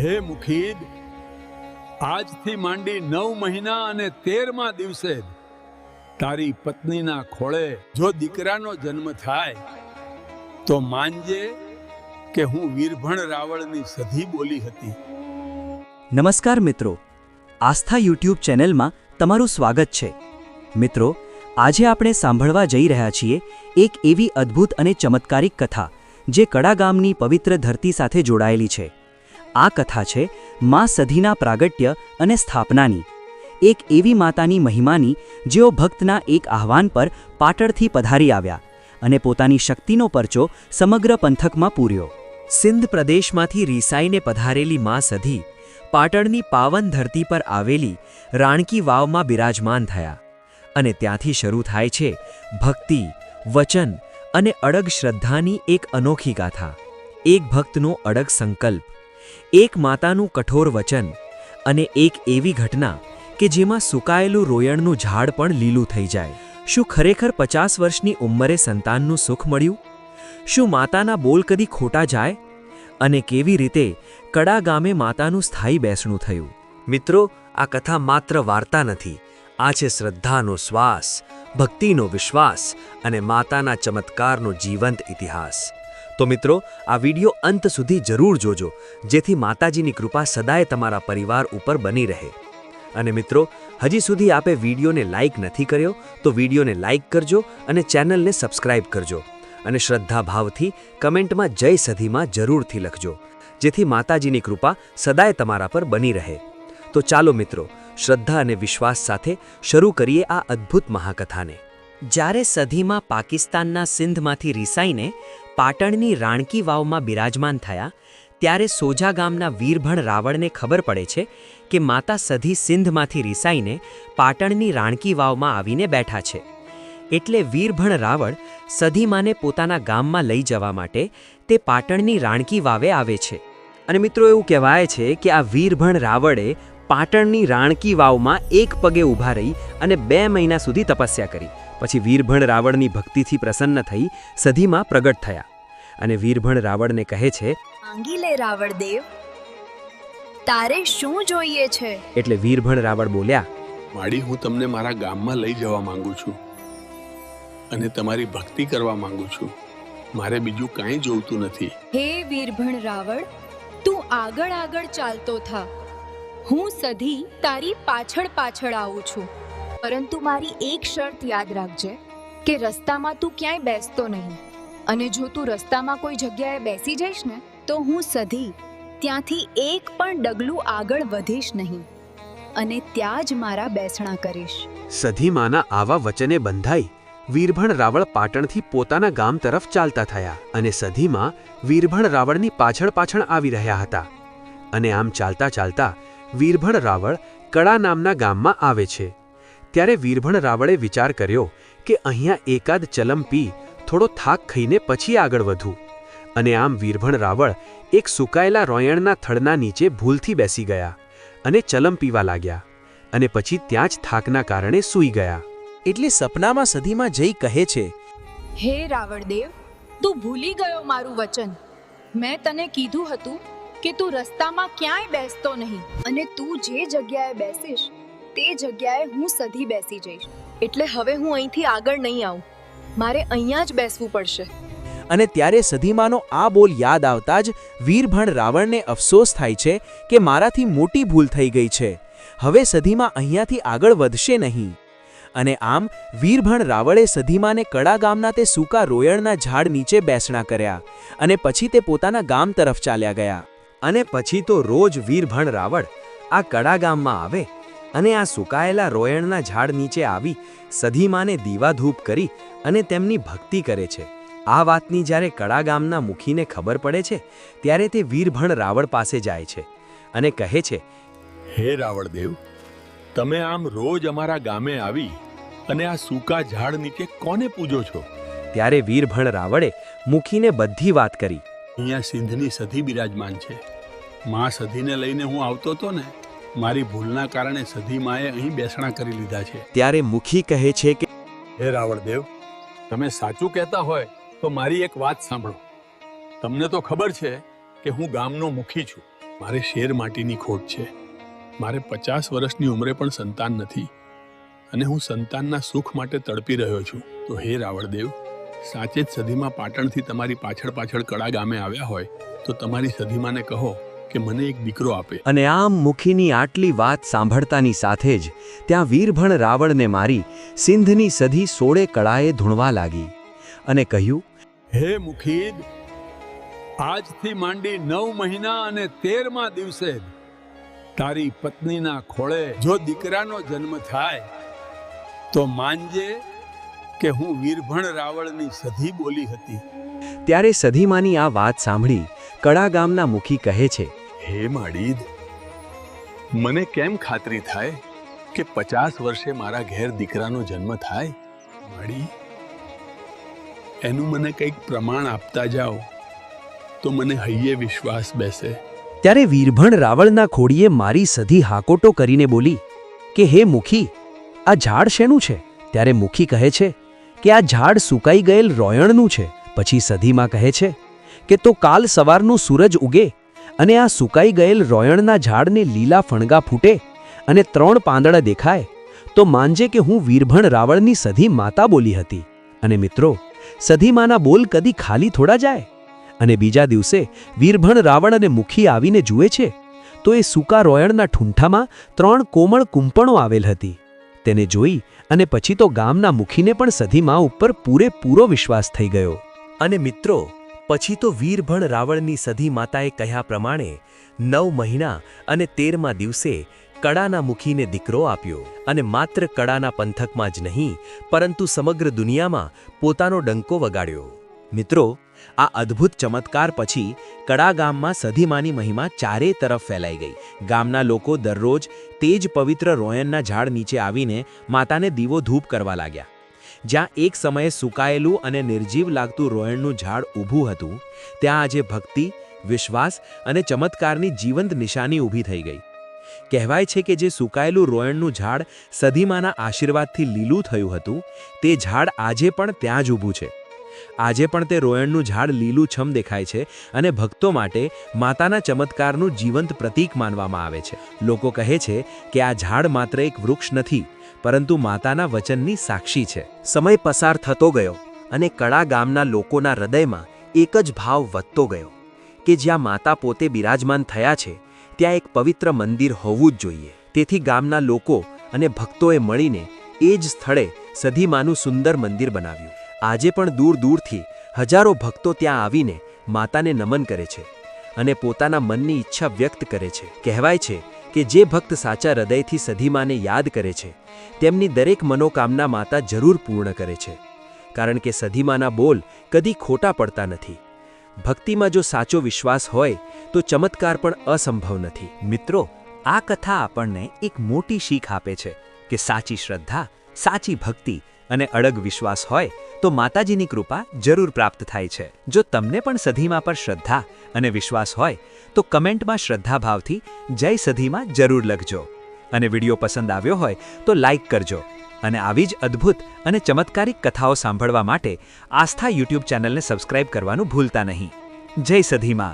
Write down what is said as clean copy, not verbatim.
હે મુખીદ, આજથી માંડી 9 મહિના અને 13મા દિવસે તારી પત્નીના ખોળે જો દીકરાનો જન્મ થાય તો માનજે કે હું વીરભણ રાવળની સધી બોલી હતી. નમસ્કાર મિત્રો, આસ્થા યુટ્યુબ ચેનલમાં તમારું સ્વાગત છે. મિત્રો, આજે આપણે સાંભળવા જઈ રહ્યા છીએ એક એવી અદ્ભુત અને ચમત્કારિક કથા જે કડા ગામની પવિત્ર ધરતી સાથે જોડાયેલી છે. આ કથા છે મા સધીના પ્રાગટ્ય અને સ્થાપનાની, એક એવી માતાની મહિમાની જેઓ ભક્તના એક આહવાન પર પાટણથી પધારી આવ્યા અને પોતાની શક્તિનો પરચો સમગ્ર પંથકમાં પૂર્યો. સિંધ પ્રદેશમાંથી રીસાઈને પધારેલી મા સધી પાટણની પાવન ધરતી પર આવેલી રાણકી વાવમાં બિરાજમાન થયા અને ત્યાંથી શરૂ થાય છે ભક્તિ, વચન અને અડગ શ્રદ્ધાની એક અનોખી ગાથા. એક ભક્તનો અડગ સંકલ્પ, એક માતાનું કઠોર વચન અને એક એવી ઘટના કે જેમાં સુકાયેલું રોયણનું ઝાડ પણ લીલું થઈ જાય. શું ખરેખર 50 વર્ષની ઉંમરે સંતાનનું સુખ મળ્યું? શું માતાના બોલ કદી ખોટા જાય? અને કેવી રીતે કડા ગામે માતાનું સ્થાયી બેસણું થયું? મિત્રો, આ કથા માત્ર વાર્તા નથી, આ છે શ્રદ્ધાનો શ્વાસ, ભક્તિનો વિશ્વાસ અને માતાના ચમત્કારનો જીવંત ઇતિહાસ. તો મિત્રો, આ વિડિયો અંત સુધી જરૂર જોજો, જેથી માતાજીની કૃપા સદાય તમારા પરિવાર ઉપર બની રહે. અને મિત્રો, હજી સુધી આપે વિડિયોને લાઇક નથી કર્યો તો વિડિયોને લાઇક કરજો અને ચેનલને સબસ્ક્રાઇબ કરજો અને શ્રદ્ધાભાવથી કમેન્ટમાં જય સધીમાં જરૂરથી લખજો, જેથી માતાજીની કૃપા સદાય તમારા પર બની રહે. તો ચાલો મિત્રો, શ્રદ્ધા અને વિશ્વાસ સાથે શરૂ કરીએ આ અદ્ભુત મહાકથાને. જ્યારે સધીમાં પાકિસ્તાનના સિંધમાંથી રીસાઈને પાટણની રાણકી વાવમાં બિરાજમાન થયા, ત્યારે સોજા ગામના વીરભણ રાવળને ખબર પડે છે કે માતા સધી સિંધમાંથી રીસાઈને પાટણની રાણકી વાવમાં આવીને બેઠા છે. એટલે વીરભણ રાવળ સધીમાને પોતાના ગામમાં લઈ જવા માટે તે પાટણની રાણકી વાવે આવે છે. અને મિત્રો, એવું કહેવાય છે કે આ વીરભણ રાવળે પાટણની રાણકી વાવમાં એક પગે ઊભા રહી અને 2 મહિના સુધી તપસ્યા કરી. પછી વીરભણ રાવળની ભક્તિથી પ્રસન્ન થઈ સધીમાં પ્રગટ થયા અને વીરભણ રાવળને કહે છે, માંગી લે રાવળ દેવ, તારે શું જોઈએ છે? એટલે વીરભણ રાવળ બોલ્યા, માડી, હું તમને મારા ગામમાં લઈ જવા માંગુ છું અને તમારી ભક્તિ કરવા માંગુ છું. મારે બીજું કાંઈ જોઈતું નથી. હે વીરભણ રાવળ, તું આગળ આગળ ચાલતો થા, હું સધી તારી પાછળ પાછળ આવું છું. પરંતુ મારી એક શરત યાદ રાખજે કે રસ્તામાં તું ક્યાંય બેસતો નહીં, અને જો તું રસ્તામાં કોઈ જગ્યાએ બેસી જઈશ ને તો હું સધી ત્યાંથી એક પણ ડગલું આગળ વધીશ નહીં અને ત્યાં જ મારા બેસણા કરીશ. સધીમાના આવા વચને બંધાઈ વીરભણ રાવળ પાટણથી પોતાના ગામ તરફ ચાલતા થયા અને સધીમાં વીરભણ રાવળની પાછળ પાછળ આવી રહ્યા હતા. અને આમ ચાલતા ચાલતા વીરભણ રાવળ કડા નામના ગામમાં આવે છે. ત્યારે વીરભણ રાવળે વિચાર કર્યો કે અહીંયા એકાદ ચલમ પી થોડો થાક ખાઈને પછી આગળ વધું. અને આમ વીરભણ રાવળ એક સુકાયેલા રોયણના થડના નીચે ભૂલથી બેસી ગયા અને ચલમ પીવા લાગ્યા અને પછી ત્યાં જ થાકના કારણે સૂઈ ગયા. એટલે સપનામાં સધીમાં જઈ કહે છે, હે રાવળ દેવ, તું ભૂલી ગયો મારું વચન. મેં તને કીધું હતું કે તું રસ્તામાં ક્યાંય બેસતો નહીં, અને તું જે જગ્યાએ બેસીશ તે જગ્યાએ હું સધી બેસી જઈશ. એટલે હવે હું અહીંથી આગળ નહીં આવું, મારે અહીંયા જ બેસવું પડશે. અને ત્યારે સધીમાનો આ બોલ યાદ આવતા જ વીરભણ રાવળને અફસોસ થાય છે કે મારાથી મોટી ભૂલ થઈ ગઈ છે, હવે સધીમા અહીંયાથી આગળ વધશે નહીં. અને આમ વીરભણ રાવળે સધીમાને કડા ગામના તે સૂકા રોયણના ઝાડ નીચે બેસણા કર્યા અને પછી તે પોતાના ગામ તરફ ચાલ્યા ગયા. અને પછી તો રોજ વીરભણ રાવળ આ કડા ગામમાં આવે અને આ સુકાયેલા રોયણના ઝાડ નીચે આવી સધીમાને દીવા ધૂપ કરી અને તેમની ભક્તિ કરે છે. આ વાતની જ્યારે કડા ગામના મુખીને ખબર પડે છે ત્યારે તે વીરભણ રાવળ પાસે જાય છે અને કહે છે, હે રાવળ દેવ, તમે આમ રોજ અમારા ગામે આવી અને આ સૂકા ઝાડ નીચે કોને પૂજો છો? ત્યારે વીરભણ રાવળે મુખીને બધી વાત કરી. અહીંયા સિંધની સધી બિરાજમાન છે. માં સધીને લઈને હું આવતો હતો ને, મારી ભૂલના કારણે સધી માએ અહીં બેસણા કરી લીધા છે. ત્યારે મુખી કહે છે કે, હે રાવળ દેવ, તમે સાચું કહેતા હોય તો મારી એક વાત સાંભળો. તમને તો ખબર છે કે હું ગામનો મુખી છું. મારે શેર માટીની ખોટ છે. મારે 50 વર્ષની ઉંમરે પણ સંતાન નથી અને હું સંતાનના સુખ માટે તડપી રહ્યો છું. તો હે રાવળદેવ, સાચે જ સધીમાં પાટણથી તમારી પાછળ પાછળ કડા ગામે આવ્યા હોય તો તમારી સધીમાને કહો કે મને એક દીકરો આપે. અને આમ મુખીની આટલી વાત સાંભળતાની સાથે જ ત્યાં વીરભણ રાવણને મારી સિંધની સધી 16 કળાએ ધૂણવા લાગી અને કહ્યું, હે મુખીદ, આજથી માંડી 9 મહિના અને 13મા દિવસે તારી પત્નીના ખોળે જો દીકરાનો જન્મ થાય તો માનજે કે હું વીરભણ રાવળની સધી બોલી હતી. ત્યારે સધીમાની આ વાત સાંભળી કડા ગામના મુખી કહે છે, હે માડીદ, મને કેમ ખાતરી થાય કે 50 વર્ષે મારા ઘેર દીકરાનો જન્મ થાય? માડી, એનું મને કંઈક પ્રમાણ આપતા જાઓ તો મને હૈયે વિશ્વાસ બેસે. ત્યારે વીરભણ રાવળના ખોડીએ મારી સધી હાકોટો કરીને બોલી કે હે મુખી, આ ઝાડ શેનું છે? ત્યારે મુખી કહે છે કે આ ઝાડ સુકાઈ ગયેલ રોયણનું છે. પછી સધીમાં કહે છે કે તો કાલ સવારનું સૂરજ ઉગે અને આ સુકાઈ ગયેલ રોયણના ઝાડને લીલા ફણગા ફૂટે અને 3 પાંદડા દેખાય તો માનજે કે હું વીરભણ રાવળની સધી માતા બોલી હતી. અને મિત્રો, સધીમાના બોલ કદી ખાલી થોડા જાય. અને બીજા દિવસે વીરભણ રાવણ અને મુખી આવીને જુએ છે તો એ સૂકા રોયણના ઠૂંઠામાં 3 કોમળ કુંપણો આવેલ હતી. તેને જોઈ અને પછી તો ગામના મુખીને પણ સધીમા ઉપર પૂરેપૂરો વિશ્વાસ થઈ ગયો. અને મિત્રો, પછી તો વીરભણ રાવણની સધી માતાએ કહ્યા પ્રમાણે 9 મહિના અને 13મા દિવસે કડાના મુખીને દીકરો આપ્યો અને માત્ર કડાના પંથકમાં જ નહીં પરંતુ સમગ્ર દુનિયામાં પોતાનો ડંકો વગાડ્યો. મિત્રો, આ અદ્ભુત ચમત્કાર પછી કડા ગામમાં સધીમાની મહિમા ચારે તરફ ફેલાઈ ગઈ. ગામના લોકો દરરોજ તે જ પવિત્ર રોયણના ઝાડ નીચે આવીને માતાને દીવો ધૂપ કરવા લાગ્યા. જ્યાં એક સમયે સુકાયેલું અને નિર્જીવ લાગતું રોયણનું ઝાડ ઊભું હતું, ત્યાં આજે ભક્તિ, વિશ્વાસ અને ચમત્કારની જીવંત નિશાની ઊભી થઈ ગઈ. કહેવાય છે કે જે સુકાયેલું રોયણનું ઝાડ સધીમાના આશીર્વાદથી લીલું થયું હતું, તે ઝાડ આજે પણ ત્યાં જ ઊભું છે. આજે પણ તે રોયણનું ઝાડ લીલુંછમ દેખાય છે અને ભક્તો માટે માતાના ચમત્કારનું જીવંત પ્રતીક માનવામાં આવે છે. લોકો કહે છે કે આ ઝાડ માત્ર એક વૃક્ષ નથી પરંતુ માતાના વચનની સાક્ષી છે. સમય પસાર થતો ગયો અને કડા ગામના લોકોના હૃદયમાં એક જ ભાવ વધતો ગયો કે જ્યાં માતા પોતે બિરાજમાન થયા છે ત્યાં એક પવિત્ર મંદિર હોવું જ જોઈએ. તેથી ગામના લોકો અને ભક્તોએ મળીને એ જ સ્થળે સધીમાનું સુંદર મંદિર બનાવ્યું. આજે પણ દૂર દૂરથી હજારો ભક્તો ત્યાં આવીને માતાને નમન કરે છે અને પોતાના મનની ઈચ્છા વ્યક્ત કરે છે. કહેવાય છે કે જે ભક્ત સાચા હૃદયથી સધીમાને યાદ કરે છે તેમની દરેક મનોકામના માતા જરૂર પૂર્ણ કરે છે. કારણ કે સધીમાના બોલ કદી ખોટા પડતા નથી. ભક્તિમાં જો સાચો વિશ્વાસ હોય તો ચમત્કાર પણ અસંભવ નથી. મિત્રો, આ કથા આપણને એક મોટી શીખ આપે છે કે સાચી શ્રદ્ધા, સાચી ભક્તિ અને અડગ વિશ્વાસ હોય તો માતાજીની કૃપા જરૂર પ્રાપ્ત થાય છે. જો તમને પણ સધીમા પર શ્રદ્ધા અને વિશ્વાસ હોય તો કમેન્ટમાં શ્રદ્ધાભાવથી જય સધીમા જરૂર લખજો. અને વિડીયો પસંદ આવ્યો હોય તો લાઈક કરજો. અને આવી જ અદ્ભુત અને ચમત્કારિક કથાઓ સાંભળવા માટે આસ્થા યુટ્યુબ ચેનલને સબસ્ક્રાઇબ કરવાનું ભૂલતા નહીં. જય સધીમા.